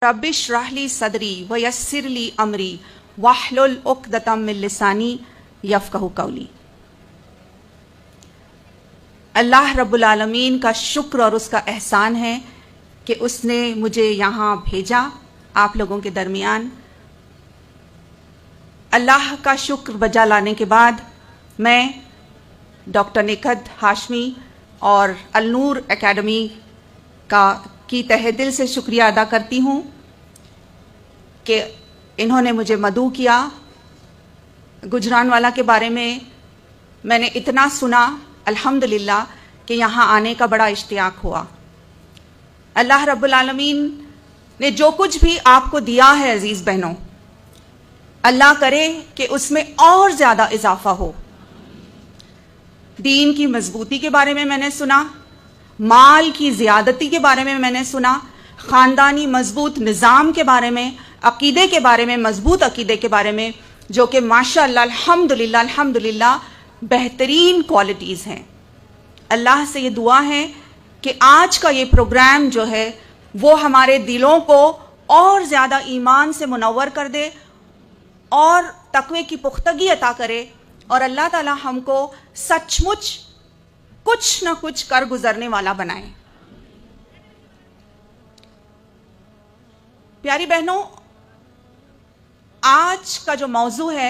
Rabbi इश्रह ली सदरी व यस्सिर ली अमरी वाहलुल उक़दतम मिन लिसानी यफ़क़हू क़ौली। अल्लाह रब्बुल आलमीन का शुक्र और उसका एहसान है कि उसने मुझे यहाँ भेजा आप लोगों के दरमियान। अल्लाह का शुक्र बजा लाने के बाद मैं डॉक्टर निखत हाशमी और अल-नूर एकेडमी की तहे दिल से शुक्रिया अदा करती हूँ कि इन्होंने मुझे मदऊ किया। गुजरानवाला के बारे में मैंने इतना सुना अल्हम्दुलिल्लाह कि यहाँ आने का बड़ा इश्तियाक हुआ। अल्लाह रब्बुल आलमीन ने जो कुछ भी आपको दिया है अजीज़ बहनों, अल्लाह करे कि उसमें और ज़्यादा इजाफा हो। दीन की मजबूती के बारे में मैंने सुना, माल की ज़्यादती के बारे में मैंने सुना, ख़ानदानी मजबूत निज़ाम के बारे में, अक़ीदे के बारे में, मजबूत अक़ीदे के बारे में, जो कि माशाअल्लाह अल्हम्दुलिल्लाह अल्हम्दुलिल्लाह बेहतरीन क्वालिटीज़ हैं। अल्लाह से ये दुआ है कि आज का ये प्रोग्राम जो है वो हमारे दिलों को और ज़्यादा ईमान से मुनव्वर कर दे और तक़वे की पुख्तगी अता करे और अल्लाह ताला हमको सचमुच कुछ न कुछ कर गुजरने वाला बनाए। प्यारी बहनों, आज का जो मौजू है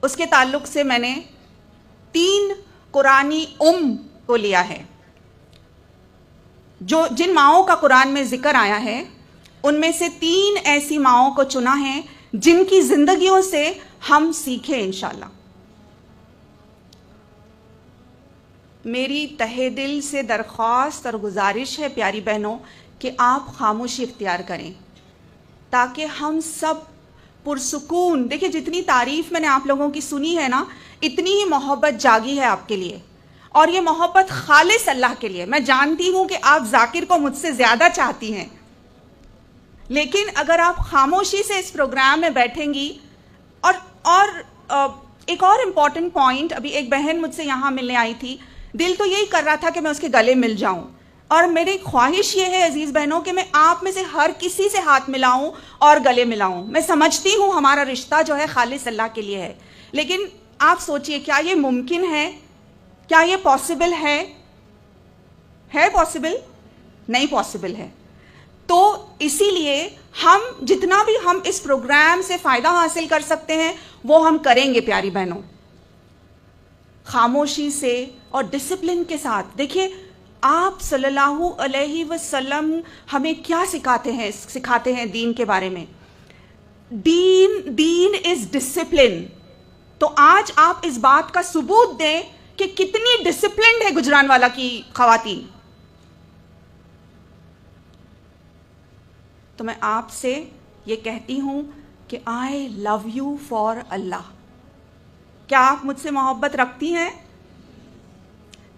उसके ताल्लुक से मैंने 3 कुरानी को लिया है। जिन माओं का कुरान में जिक्र आया है उनमें से 3 ऐसी माओं को चुना है जिनकी जिंदगियों से हम सीखें इंशाअल्लाह। मेरी तहे दिल से दरख्वास्त और गुजारिश है प्यारी बहनों कि आप खामोशी इख्तियार करें ताकि हम सब पुरसुकून, देखिए जितनी तारीफ मैंने आप लोगों की सुनी है ना, इतनी ही मोहब्बत जागी है आपके लिए और ये मोहब्बत खालिस अल्लाह के लिए। मैं जानती हूं कि आप जाकिर को मुझसे ज्यादा चाहती हैं, लेकिन अगर आप खामोशी से इस प्रोग्राम में बैठेंगी और एक और इम्पॉर्टेंट पॉइंट, अभी एक बहन मुझसे यहाँ मिलने आई थी, दिल तो यही कर रहा था कि मैं उसके गले मिल जाऊं और मेरी ख्वाहिश ये है अजीज बहनों कि मैं आप में से हर किसी से हाथ मिलाऊं और गले मिलाऊं। मैं समझती हूं हमारा रिश्ता जो है खालिस अल्लाह के लिए है, लेकिन आप सोचिए क्या ये मुमकिन है? क्या ये पॉसिबल है? पॉसिबल? नहीं पॉसिबल है। तो इसीलिए हम जितना भी हम इस प्रोग्राम से फायदा हासिल कर सकते हैं वो हम करेंगे प्यारी बहनों, खामोशी से और डिसिप्लिन के साथ। देखिए आप सल्लल्लाहु अलैहि वसल्लम हमें क्या सिखाते हैं दीन के बारे में। दीन इज डिसिप्लिन। तो आज आप इस बात का सबूत दें कि कितनी डिसिप्लिन्ड है गुजरानवाला की खवातीन। तो मैं आपसे ये कहती हूं कि आई लव यू फॉर अल्लाह। क्या आप मुझसे मोहब्बत रखती हैं?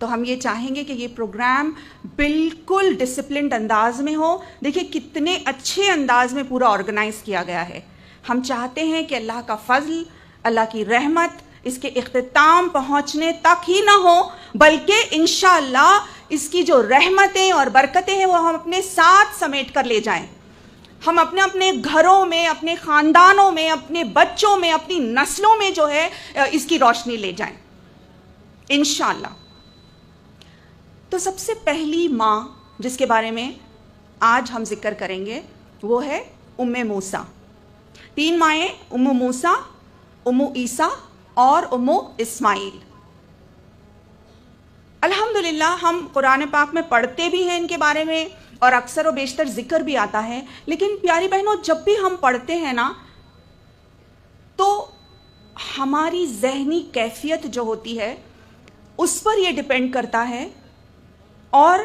तो हम ये चाहेंगे कि ये प्रोग्राम बिल्कुल डिसिप्लिन्ड अंदाज में हो। देखिए कितने अच्छे अंदाज में पूरा ऑर्गेनाइज किया गया है। हम चाहते हैं कि अल्लाह का फजल, अल्लाह की रहमत इसके इख्तिताम पहुंचने तक ही ना हो, बल्कि इंशाअल्लाह इसकी जो रहमतें और बरकतें हैं वो हम अपने साथ समेट कर ले जाएं। हम अपने अपने घरों में, अपने ख़ानदानों में, अपने बच्चों में, अपनी नस्लों में जो है इसकी रोशनी ले जाएं इंशाअल्लाह। तो सबसे पहली माँ जिसके बारे में आज हम जिक्र करेंगे वो है उम्मे मूसा। 3 माएँ, उम्मु मूसा, उम्मु ईसा और उम्मु इस्माइल। अल्हम्दुलिल्लाह हम कुरान पाक में पढ़ते भी हैं इनके बारे में और अक्सर और बेशतर जिक्र भी आता है, लेकिन प्यारी बहनों जब भी हम पढ़ते हैं ना तो हमारी जहनी कैफियत जो होती है उस पर यह डिपेंड करता है और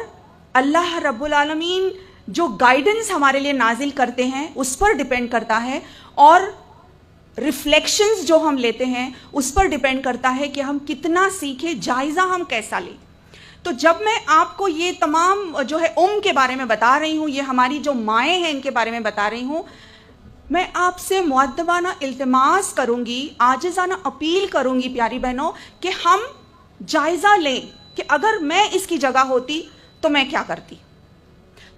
अल्लाह रब्बुल आलमीन जो गाइडेंस हमारे लिए नाजिल करते हैं उस पर डिपेंड करता है और रिफ्लेक्शंस जो हम लेते हैं उस पर डिपेंड करता है कि हम कितना सीखें, जायज़ा हम कैसा लें। तो जब मैं आपको ये तमाम जो है के बारे में बता रही हूँ, ये हमारी जो माएँ हैं इनके बारे में बता रही हूँ, मैं आपसे मुअद्दबाना इल्तिमास करूँगी, आजिज़ाना अपील करूँगी प्यारी बहनों कि हम जायज़ा लें कि अगर मैं इसकी जगह होती तो मैं क्या करती।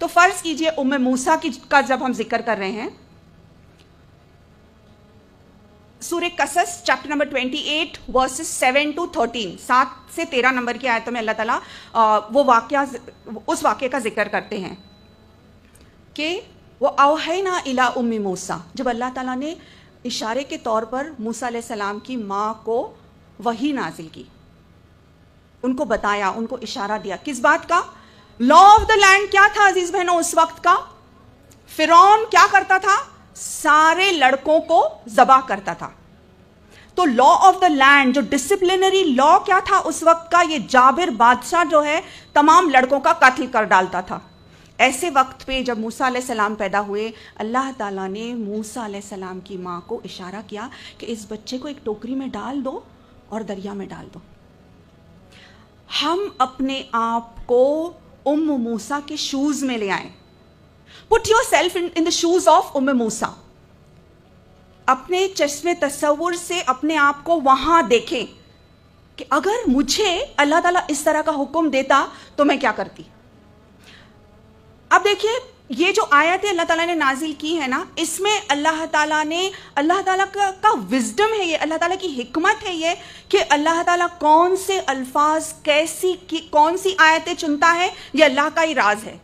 تو فرض کیجئے ام موسیٰ کا جب ہم ذکر کر رہے ہیں، سورہ قصص چیپٹر نمبر 28 ورسز 7 to 13، 7 سے 13 نمبر کی آیتوں میں اللہ تعالیٰ اس واقعے کا ذکر کرتے ہیں کہ وہ اوحینا الی ام موسیٰ، جب اللہ تعالیٰ نے اشارے کے طور پر موسیٰ علیہ السلام کی ماں کو وحی نازل کی، ان کو بتایا، ان کو اشارہ دیا کس بات کا؟ لا آف دا لینڈ کیا تھا عزیز بہنوں اس وقت کا؟ فرعون کیا کرتا تھا؟ سارے لڑکوں کو ذبح کرتا تھا. تو لا آف دا لینڈ، جو ڈسپلنری لا کیا تھا اس وقت کا، یہ جابر بادشاہ جو ہے تمام لڑکوں کا قتل کر ڈالتا تھا. ایسے وقت پہ جب موسیٰ علیہ السلام پیدا ہوئے، اللہ تعالیٰ نے موسیٰ علیہ السلام کی ماں کو اشارہ کیا کہ اس بچے کو ایک ٹوکری میں ڈال دو اور دریا میں ڈال دو. ہم اپنے آپ کو ام موسیٰ کے شوز میں لے آئیں. Put yourself in the shoes of ام موسیٰ. اپنے چشم تصور سے اپنے آپ کو وہاں دیکھیں کہ اگر مجھے اللہ تعالیٰ اس طرح کا حکم دیتا تو میں کیا کرتی. اب دیکھیے یہ جو آیتیں اللہ تعالیٰ نے نازل کی ہے نا، اس میں اللہ تعالیٰ کا وزڈم ہے، یہ اللہ تعالیٰ کی حکمت ہے یہ کہ اللہ تعالیٰ کون سے الفاظ کون سی آیتیں چنتا ہے، یہ اللہ کا ہی راز ہے.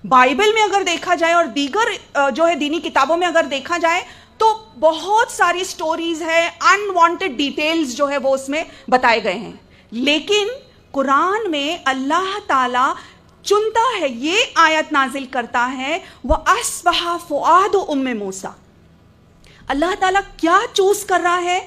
بائبل میں اگر دیکھا جائے اور دیگر جو ہے دینی کتابوں میں اگر دیکھا جائے تو بہت ساری سٹوریز ہے، انوانٹڈ ڈیٹیلز جو ہے وہ اس میں بتائے گئے ہیں. لیکن قرآن میں اللہ تعالیٰ چنتا ہے، یہ آیت نازل کرتا ہے وَأَصْبَحَ فُؤَادُ أُمِّ مُوسَىٰ. اللہ تعالیٰ کیا چوز کر رہا ہے؟